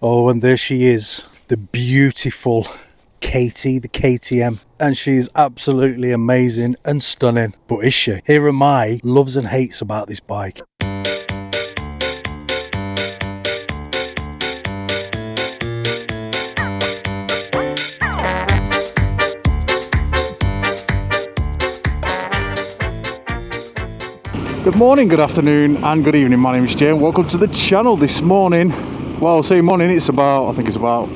Oh, and there she is, the beautiful Katie, the KTM. And she's absolutely amazing and stunning. But is she? Here are my loves and hates about this bike. Good morning, good afternoon and good evening. My name is Jay and welcome to the channel this morning. Well, say morning, I think it's about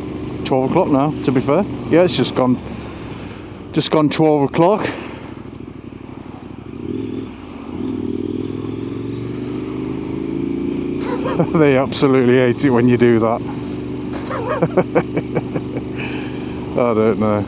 12 o'clock now, to be fair. Yeah, it's just gone 12 o'clock. They absolutely hate it when you do that. I don't know.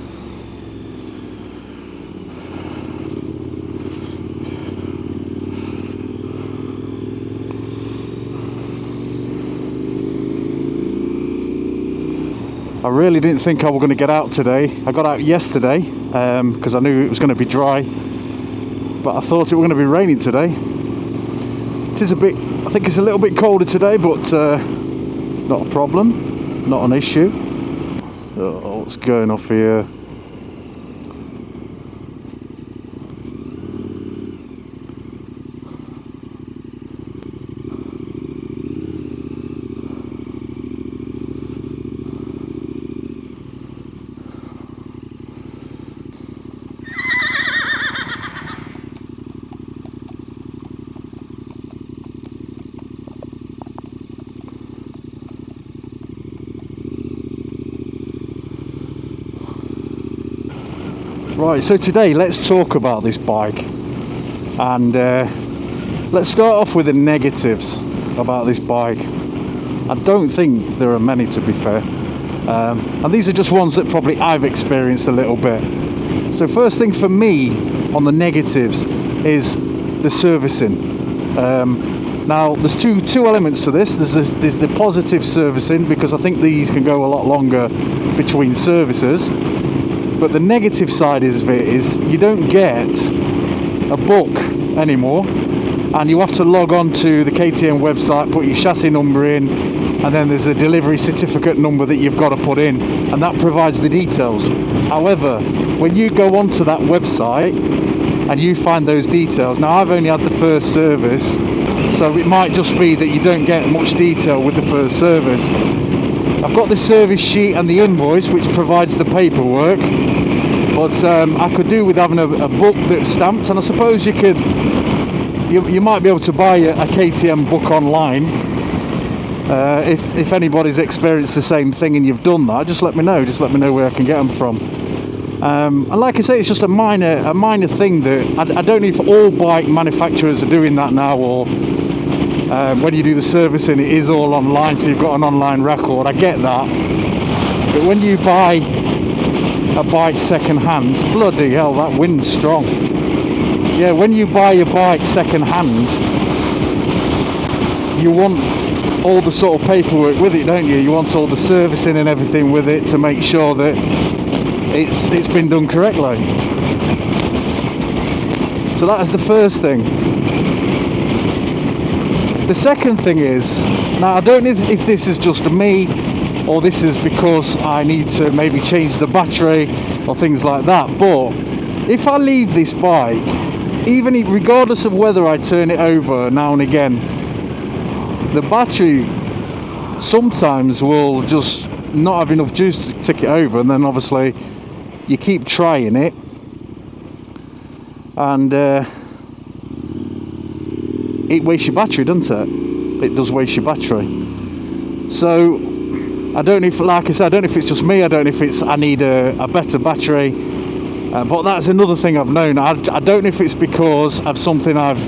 I really didn't think I was going to get out today. I got out yesterday because I knew it was going to be dry, but I thought it was going to be raining today. It is a bit, I think it's a little bit colder today, but not a problem, not an issue. Oh, what's going off here? Right, so today let's talk about this bike, and let's start off with the negatives about this bike. I don't think there are many, to be fair, and these are just ones that probably I've experienced a little bit. So first thing for me on the negatives is the servicing. Now there's two elements to this. There's the positive servicing, because I think these can go a lot longer between services. But the negative side of it is you don't get a book anymore, and you have to log on to the KTM website, put your chassis number in, and then there's a delivery certificate number that you've got to put in, and that provides the details. However, when you go onto that website and you find those details, now I've only had the first service, so it might just be that you don't get much detail with the first service. I've got the service sheet and the invoice which provides the paperwork, but I could do with having a book that's stamped, and I suppose you might be able to buy a KTM book online. If anybody's experienced the same thing and you've done that, just let me know where I can get them from. And like I say, it's just a minor thing that I don't know if all bike manufacturers are doing that now, or when you do the servicing it is all online, so you've got an online record. I get that, but when you buy a bike second hand, bloody hell, that wind's strong. Yeah, when you buy a bike second hand, you want all the sort of paperwork with it, don't you? You want all the servicing and everything with it to make sure that it's been done correctly. So that is the first thing. The second thing is, now I don't know if this is just me, or this is because I need to maybe change the battery or things like that, but if I leave this bike, regardless of whether I turn it over now and again, the battery sometimes will just not have enough juice to tick it over, and then obviously you keep trying it, and it wastes your battery, doesn't it? It does waste your battery. So I don't know if, like I said, I don't know if it's just me, I don't know if it's I need a better battery, but that's another thing I've known. I don't know if it's because of something I've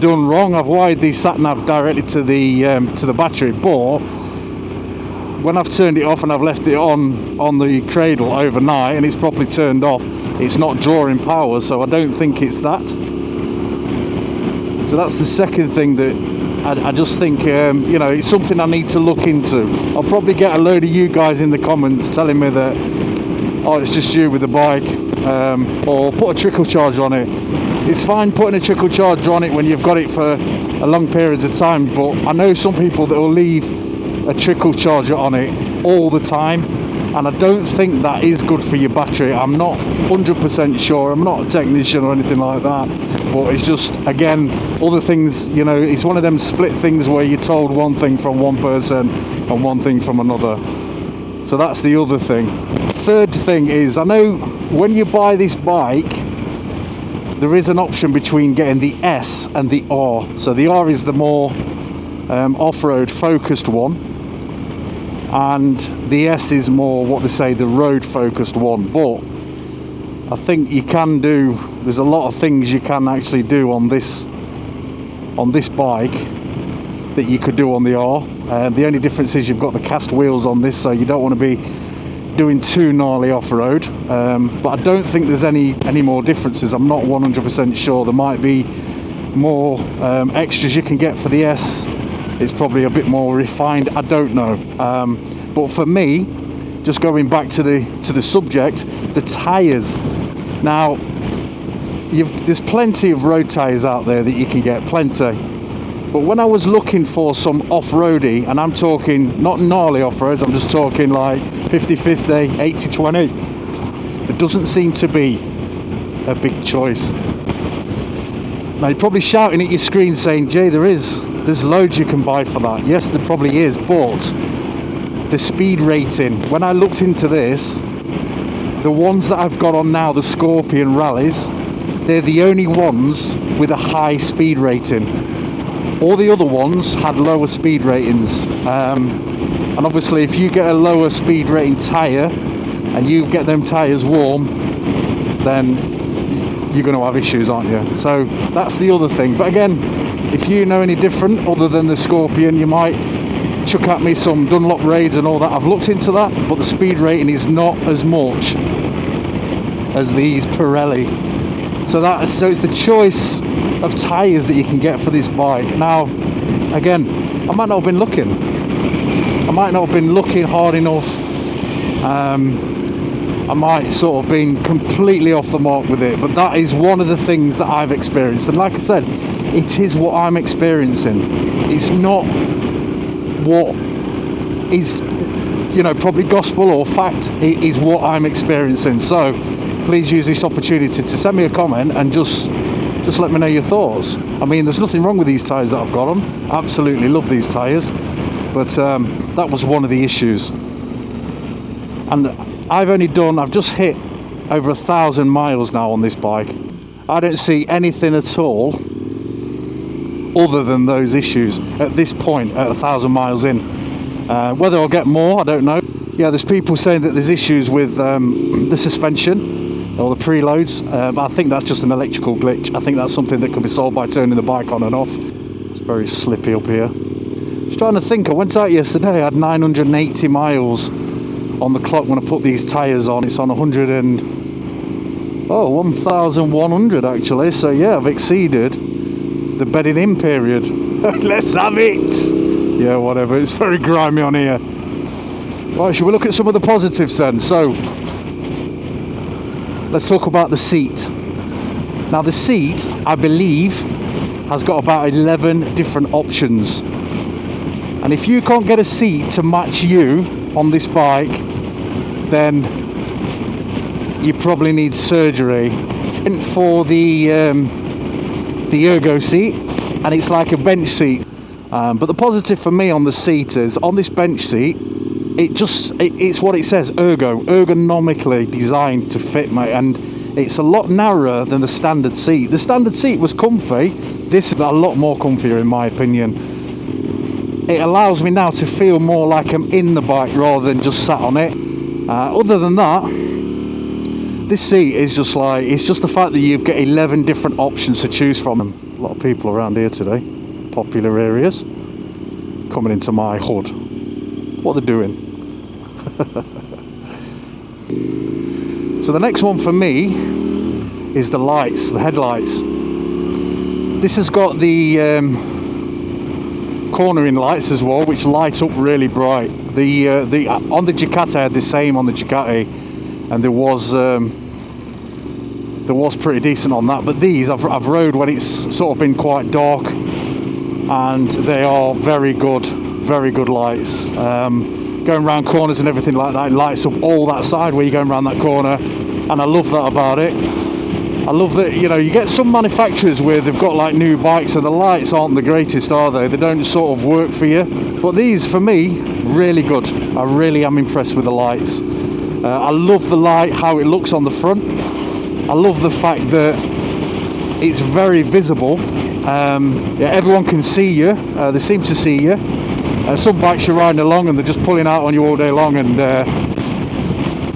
done wrong. I've wired the sat nav directly to the battery, but when I've turned it off and I've left it on the cradle overnight and it's properly turned off, it's not drawing power, so I don't think it's that. So that's the second thing that I just think, it's something I need to look into. I'll probably get a load of you guys in the comments telling me that, oh, it's just you with the bike, or put a trickle charge on it. It's fine putting a trickle charge on it when you've got it for a long periods of time, but I know some people that will leave a trickle charger on it all the time, and I don't think that is good for your battery. I'm not 100% sure, I'm not a technician or anything like that, but it's just, again, other things, you know, it's one of them split things where you're told one thing from one person and one thing from another. So that's the other thing. Third thing is, I know when you buy this bike, there is an option between getting the S and the R. So the R is the more off-road focused one, and the S is more, what they say, the road focused one. But I think you can do, there's a lot of things you can actually do on this bike that you could do on the R. The only difference is you've got the cast wheels on this, so you don't want to be doing too gnarly off-road, but I don't think there's any more differences. I'm not 100% sure. There might be more extras you can get for the S. It's probably a bit more refined, I don't know. But for me, just going back to the subject, the tyres. Now, there's plenty of road tyres out there that you can get, plenty. But when I was looking for some off-roady, and I'm talking not gnarly off-roads, I'm just talking like 50-50, 80-20, there doesn't seem to be a big choice. Now you're probably shouting at your screen saying, Jay, there's loads you can buy for that. Yes, there probably is, but the speed rating, when I looked into this, the ones that I've got on now, the Scorpion Rallies, they're the only ones with a high speed rating. All the other ones had lower speed ratings, and obviously if you get a lower speed rating tyre and you get them tyres warm, then you're going to have issues, aren't you? So that's the other thing. But again, if you know any different other than the Scorpion, you might chuck at me some Dunlop Raids and all that. I've looked into that, but the speed rating is not as much as these Pirelli. So it's the choice of tyres that you can get for this bike. Now, again, I might not have been looking. I might not have been looking hard enough. I might sort of been completely off the mark with it, but that is one of the things that I've experienced. And like I said, it is what I'm experiencing. It's not what is, you know, probably gospel or fact. It is what I'm experiencing. So please use this opportunity to send me a comment and just let me know your thoughts. I mean, there's nothing wrong with these tyres that I've got on. Absolutely love these tyres, but that was one of the issues. And I've just hit over 1,000 miles now on this bike. I don't see anything at all other than those issues at this point at 1,000 miles in. Whether I'll get more, I don't know. Yeah, there's people saying that there's issues with the suspension or the preloads, but I think that's just an electrical glitch. I think that's something that can be solved by turning the bike on and off. It's very slippy up here. Just trying to think, I went out yesterday, I had 980 miles on the clock when I put these tyres on. It's on 1,100 actually, so yeah, I've exceeded the bedding in period. Let's have it! Yeah, whatever, it's very grimy on here. Right, should we look at some of the positives then? So, let's talk about the seat. Now the seat, I believe, has got about 11 different options. And if you can't get a seat to match you on this bike, then you probably need surgery. And for the ergo seat, and it's like a bench seat. But the positive for me on the seat is, on this bench seat, it's what it says, ergonomically designed to fit, mate, and it's a lot narrower than the standard seat. The standard seat was comfy. This is a lot more comfier in my opinion. It allows me now to feel more like I'm in the bike rather than just sat on it. Other than that, this seat is just like, it's just the fact that you've got 11 different options to choose from. A lot of people around here today, popular areas, coming into my hood. What they're doing. So the next one for me is the lights, the headlights. This has got the cornering lights as well, which light up really bright. The on the Ducati, I had the same on the Ducati, and there was pretty decent on that. But these I've rode when it's sort of been quite dark, and they are very good very good lights. Going around corners and everything like that, it lights up all that side where you're going around that corner, and I love that about it. I love that, you know, you get some manufacturers where they've got like new bikes and the lights aren't the greatest, are they? They don't sort of work for you. But these, for me, really good. I really am impressed with the lights. I love the light, how it looks on the front. I love the fact that it's very visible. Yeah, everyone can see you. They seem to see you. Some bikes you're riding along and they're just pulling out on you all day long, and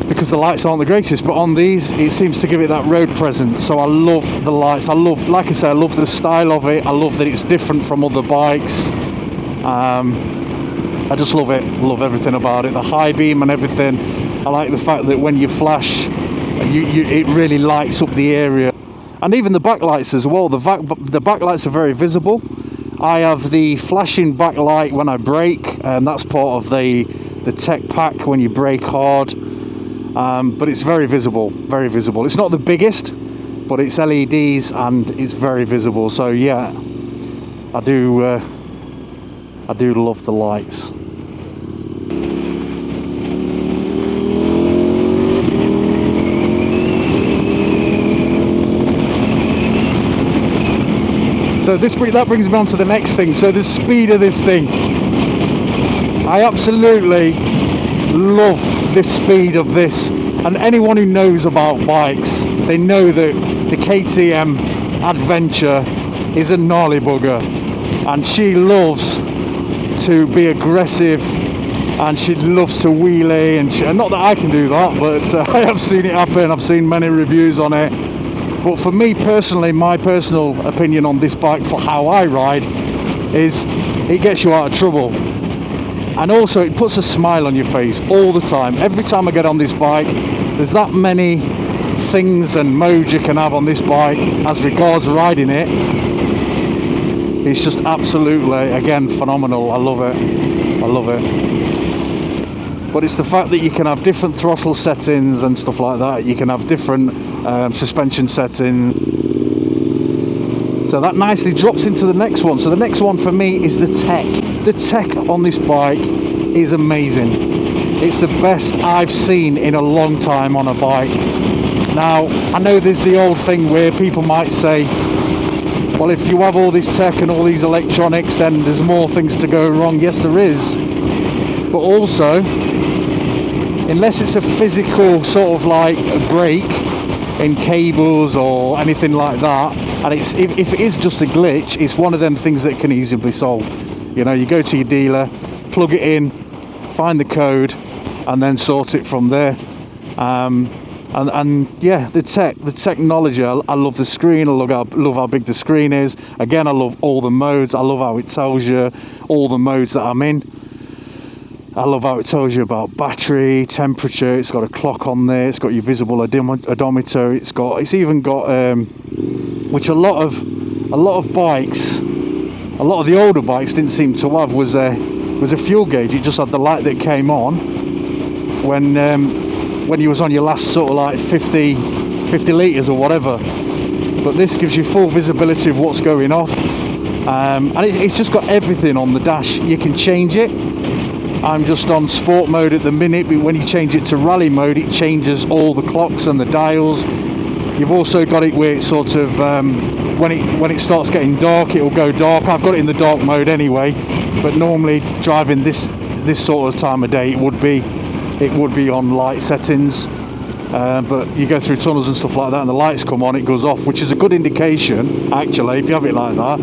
because the lights aren't the greatest, but on these it seems to give it that road presence. So I love the lights. I love, like I say, I love the style of it. I love that it's different from other bikes. I just love it. I love everything about it. The high beam and everything. I like the fact that when you flash, it really lights up the area. And even the backlights as well. The backlights are very visible. I have the flashing backlight when I brake, and that's part of the tech pack when you brake hard. But it's very visible, very visible. It's not the biggest, but it's LEDs and it's very visible. So yeah, I do love the lights. So that brings me on to the next thing. So the speed of this thing. I absolutely love the speed of this. And anyone who knows about bikes, they know that the KTM Adventure is a gnarly bugger. And she loves to be aggressive, and she loves to wheelie. And not that I can do that, but I have seen it happen. I've seen many reviews on it. But for me personally, my personal opinion on this bike for how I ride is it gets you out of trouble. And also it puts a smile on your face all the time. Every time I get on this bike, there's that many things and modes you can have on this bike as regards riding it. It's just absolutely, again, phenomenal. I love it. I love it. But it's the fact that you can have different throttle settings and stuff like that. You can have different suspension settings. So that nicely drops into the next one. So the next one for me is the tech. The tech on this bike is amazing. It's the best I've seen in a long time on a bike. Now, I know there's the old thing where people might say, well, if you have all this tech and all these electronics, then there's more things to go wrong. Yes, there is. But also, unless it's a physical sort of like a break in cables or anything like that, and if it is just a glitch, it's one of them things that can easily be solved. You know, you go to your dealer, plug it in, find the code, and then sort it from there. And yeah, the technology, I love the screen. I love how big the screen is. Again, I love all the modes. I love how it tells you all the modes that I'm in. I love how it tells you about battery, temperature. It's got a clock on there. It's got your visible odometer. It's even got which a lot of bikes, a lot of the older bikes didn't seem to have, was a fuel gauge. It just had the light that came on when you was on your last sort of like 50 litres or whatever. But this gives you full visibility of what's going off, and it's just got everything on the dash. You can change it. I'm just on sport mode at the minute, but when you change it to rally mode, it changes all the clocks and the dials. You've also got it where it's sort of when it starts getting dark, it will go dark. I've got it in the dark mode anyway, but normally driving this sort of time of day, it would be on light settings. But you go through tunnels and stuff like that and the lights come on, it goes off, which is a good indication actually, if you have it like that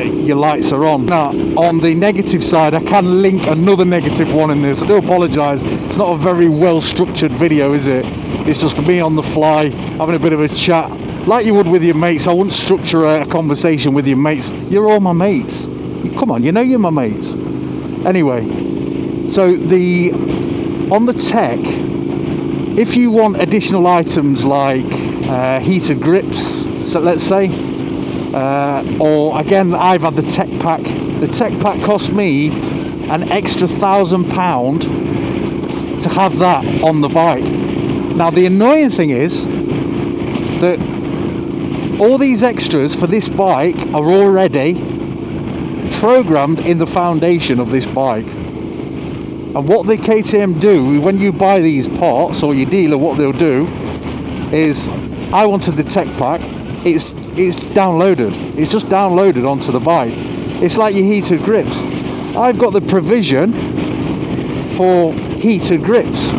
your lights are on. Now on the negative side, I can link another negative one in this. I do apologise, it's not a very well structured video, is it? It's just me on the fly having a bit of a chat like you would with your mates. I wouldn't structure a conversation with your mates. You're all my mates, come on, you know you're my mates. Anyway, so on the tech, if you want additional items like heated grips, so let's say, or again, I've had the tech pack. The tech pack cost me an extra £1,000 to have that on the bike. Now the annoying thing is that all these extras for this bike are already programmed in the foundation of this bike. And what the KTM do, when you buy these parts, or your dealer, what they'll do is, I wanted the tech pack, it's downloaded. It's just downloaded onto the bike. It's like your heated grips. I've got the provision for heated grips.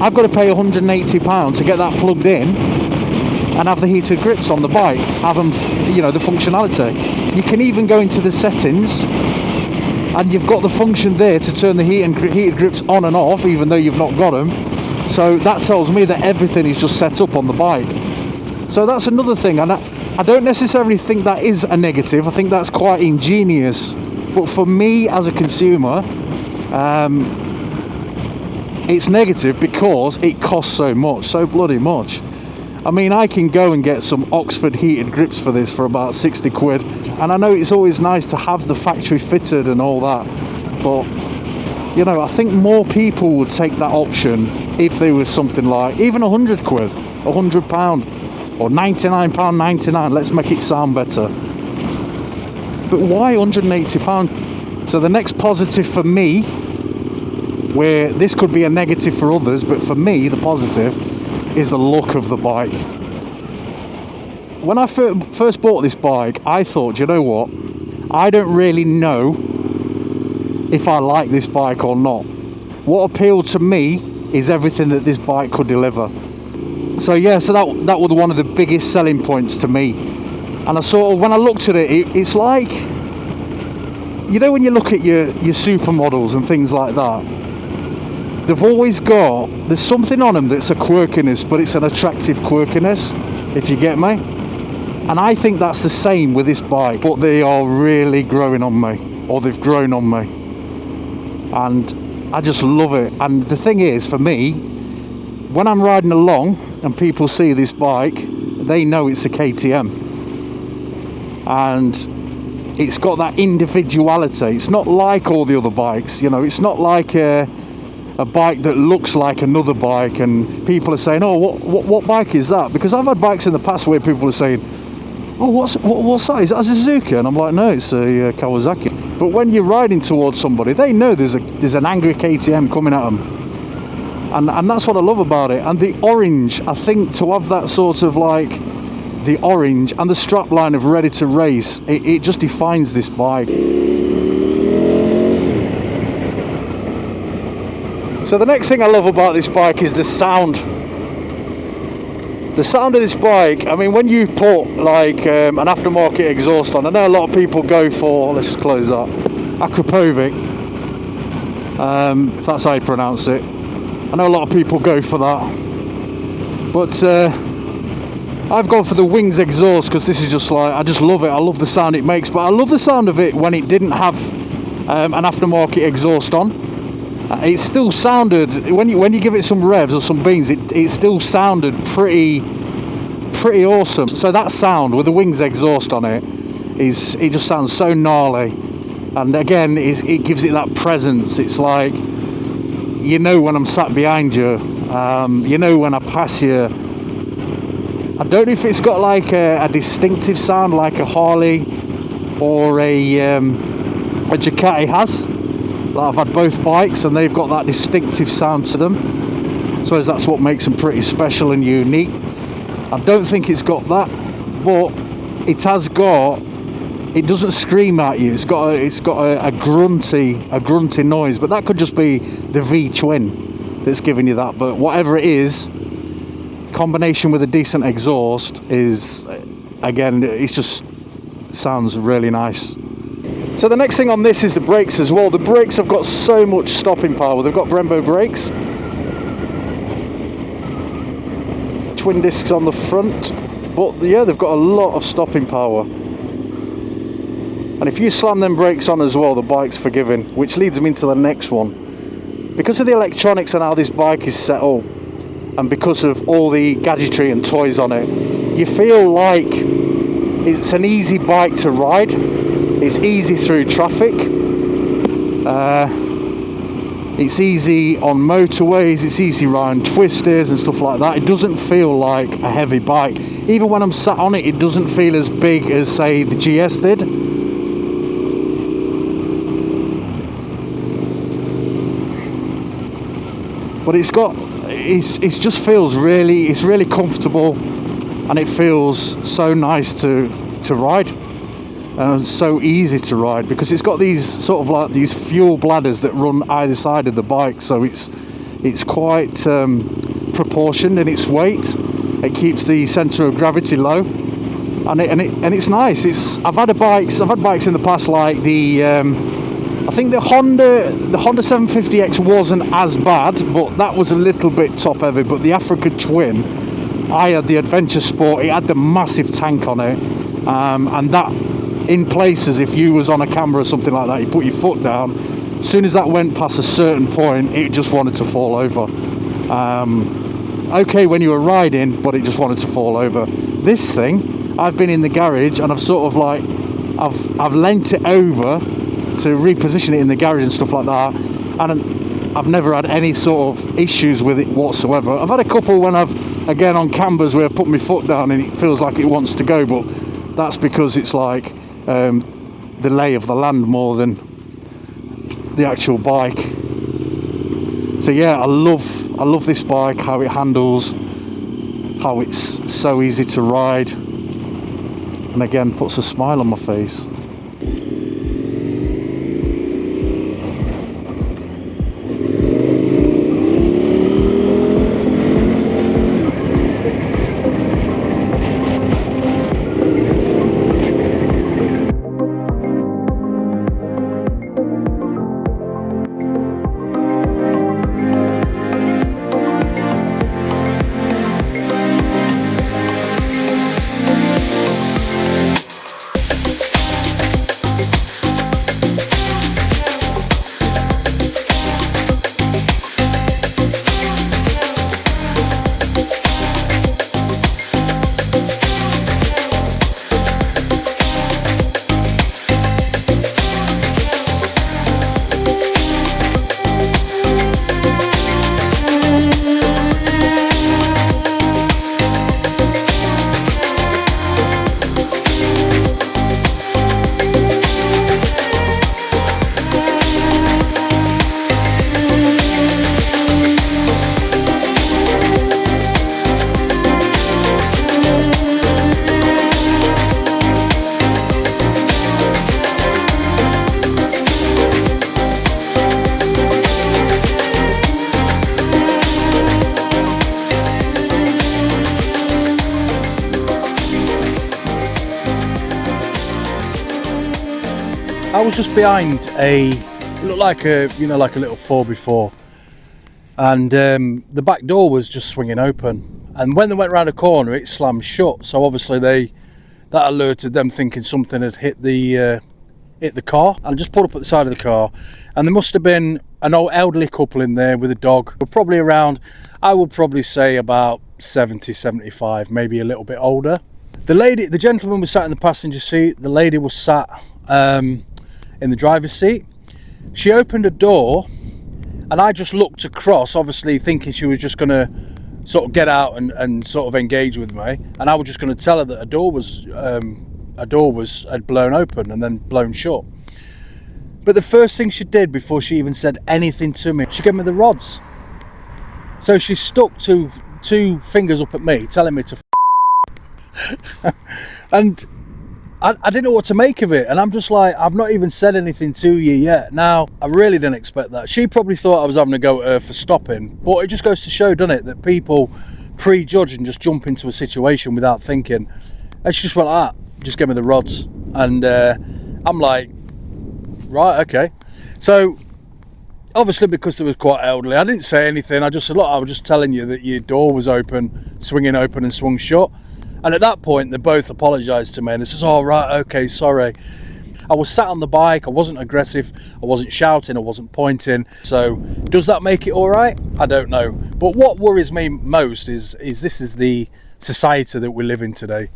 I've got to pay £180 to get that plugged in and have the heated grips on the bike, have them, you know, the functionality. You can even go into the settings and you've got the function there to turn the heated grips on and off, even though you've not got them. So that tells me that everything is just set up on the bike. So that's another thing, and I don't necessarily think that is a negative. I think that's quite ingenious. But for me as a consumer, it's negative because it costs so much, so bloody much. I mean, I can go and get some Oxford heated grips for this for about 60 quid. And I know it's always nice to have the factory fitted and all that. But, you know, I think more people would take that option if there was something like even 100 quid, £100, or £99.99. Let's make it sound better. But why £180? So the next positive for me, where this could be a negative for others, but for me the positive is the look of the bike. When I first bought this bike, I thought, you know what, I don't really know if I like this bike or not. What appealed to me is everything that this bike could deliver. So yeah, so that was one of the biggest selling points to me. And I sort of, when I looked at it, it's like, you know, when you look at your supermodels and things like that, they've always got, there's something on them that's a quirkiness, but it's an attractive quirkiness, if you get me. And I think that's the same with this bike, but they are really growing on me, or they've grown on me. And I just love it. And the thing is, for me, when I'm riding along and people see this bike, they know it's a KTM. And it's got that individuality. It's not like all the other bikes, you know, it's not like a bike that looks like another bike and people are saying, oh, what bike is that? Because I've had bikes in the past where people are saying, oh, what's that? Is that a Suzuki? And I'm like, no, it's a Kawasaki. But when you're riding towards somebody, they know there's an angry KTM coming at them. And that's what I love about it. And the orange, I think, to have that sort of like the orange and the strap line of ready to race, it just defines this bike. So the next thing I love about this bike is the sound. The sound of this bike, I mean, when you put like an aftermarket exhaust on, I know a lot of people go for, let's just close that, Akrapovic, if that's how you pronounce it. I know a lot of people go for that. But I've gone for the Wings exhaust because this is just like, I just love it. I love the sound it makes, but I love the sound of it when it didn't have an aftermarket exhaust on. It still sounded, when you give it some revs or some beans, it still sounded pretty awesome. So that sound with the Wings exhaust on it it just sounds so gnarly. And again, it gives it that presence. It's like, you know when I'm sat behind you, you know when I pass you. I don't know if it's got like a distinctive sound like a Harley or a Ducati has. Like I've had both bikes and they've got that distinctive sound to them. I suppose that's what makes them pretty special and unique. I don't think it's got that, but it has got, it doesn't scream at you. It's got a grunty noise, but that could just be the V-twin that's giving you that. But whatever it is, combination with a decent exhaust is, again, it just sounds really nice. So the next thing on this is the brakes as well. The brakes have got so much stopping power. They've got Brembo brakes, twin discs on the front, but yeah, they've got a lot of stopping power. And if you slam them brakes on as well, the bike's forgiving, which leads me into the next one. Because of the electronics and how this bike is set up, and because of all the gadgetry and toys on it, you feel like it's an easy bike to ride. It's easy through traffic. It's easy on motorways. It's easy around twisters and stuff like that. It doesn't feel like a heavy bike. Even when I'm sat on it, it doesn't feel as big as, say, the GS did. but it's just feels really, it's really comfortable, and it feels so nice to ride, and so easy to ride, because it's got these sort of like these fuel bladders that run either side of the bike, so it's quite proportioned in its weight. It keeps the center of gravity low, and it's nice. I've had bikes in the past, like the I think the Honda 750X wasn't as bad, but that was a little bit top heavy. But the Africa Twin, I had the Adventure Sport. It had the massive tank on it, and that, in places, if you was on a camera or something like that, you put your foot down, as soon as that went past a certain point, it just wanted to fall over. Okay when you were riding, but it just wanted to fall over. This thing, I've been in the garage and I've sort of like I've lent it over to reposition it in the garage and stuff like that, and I've never had any sort of issues with it whatsoever. I've had a couple when I've, again, on cambers where I've put my foot down and it feels like it wants to go, but that's because it's like the lay of the land more than the actual bike. So yeah, I love this bike, how it handles, how it's so easy to ride, and again puts a smile on my face. I was just behind it looked like a, you know, like a little 4x4, and the back door was just swinging open, and when they went around a corner it slammed shut, so obviously that alerted them, thinking something had hit the car. And just pulled up at the side of the car, and there must have been an old elderly couple in there with a dog. We're probably around, I would probably say about 70, 75, maybe a little bit older. The gentleman was sat in the passenger seat, the lady was sat in the driver's seat. She opened a door, and I just looked across, obviously thinking she was just going to sort of get out and sort of engage with me, and I was just going to tell her that a door had blown open and then blown shut. But the first thing she did, before she even said anything to me, she gave me the rods. So she stuck two fingers up at me, telling me to and I didn't know what to make of it, and I'm just like, I've not even said anything to you yet. Now, I really didn't expect that. She probably thought I was having a go at her for stopping, but it just goes to show, doesn't it, that people prejudge and just jump into a situation without thinking. And she just went like that, just gave me the rods, and I'm like, right, okay. So obviously, because it was quite elderly, I didn't say anything. I just said, look, I was just telling you that your door was open, swinging open and swung shut. And at that point, they both apologised to me, and they says, oh, right, okay, sorry. I was sat on the bike, I wasn't aggressive, I wasn't shouting, I wasn't pointing. So does that make it all right? I don't know. But what worries me most is this is the society that we live in today.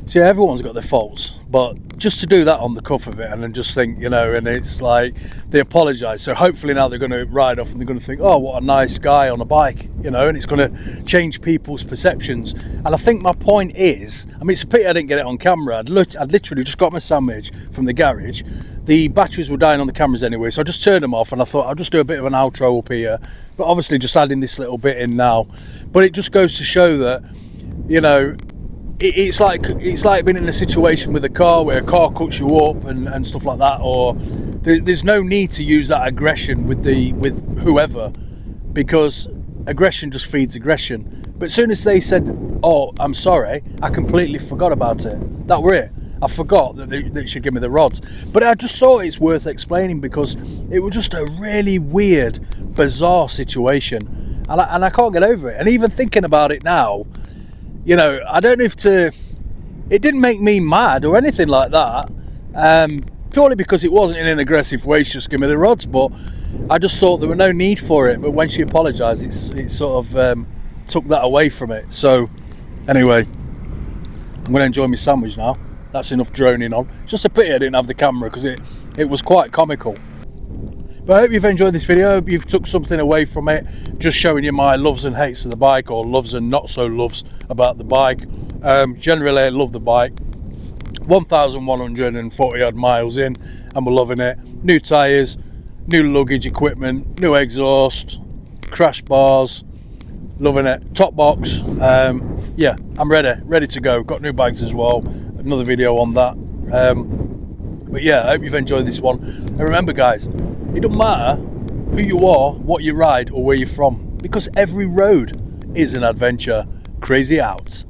See, everyone's got their faults, but just to do that on the cuff of it and then just think, you know, and it's like they apologise. So hopefully now they're going to ride off and they're going to think, oh, what a nice guy on a bike, you know, and it's going to change people's perceptions. And I think my point is, I mean, it's a pity I didn't get it on camera. I'd literally just got my sandwich from the garage. The batteries were dying on the cameras anyway, so I just turned them off and I thought I'll just do a bit of an outro up here. But obviously just adding this little bit in now. But it just goes to show that, you know, it's like being in a situation with a car where a car cuts you up and stuff like that, or there's no need to use that aggression with whoever, because aggression just feeds aggression. But as soon as they said, oh, I'm sorry, I completely forgot about it. That were it. I forgot that they should give me the rods. But I just thought it's worth explaining because it was just a really weird, bizarre situation, and I can't get over it. And even thinking about it now, you know, I don't know it didn't make me mad or anything like that, purely because it wasn't in an aggressive way, she just give me the rods, but I just thought there were no need for it. But when she apologised, it sort of took that away from it. So anyway, I'm going to enjoy my sandwich now. That's enough droning on. Just a pity I didn't have the camera because it was quite comical. But I hope you've enjoyed this video. I hope you've took something away from it, just showing you my loves and hates of the bike, or loves and not so loves about the bike. Generally I love the bike. 1,140 odd miles in and we're loving it. New tyres, new luggage equipment, new exhaust, crash bars, loving it. Top box, yeah, I'm ready to go. Got new bags as well, another video on that. But yeah, I hope you've enjoyed this one. And remember guys, it doesn't matter who you are, what you ride, or where you're from, because every road is an adventure. Crazy out.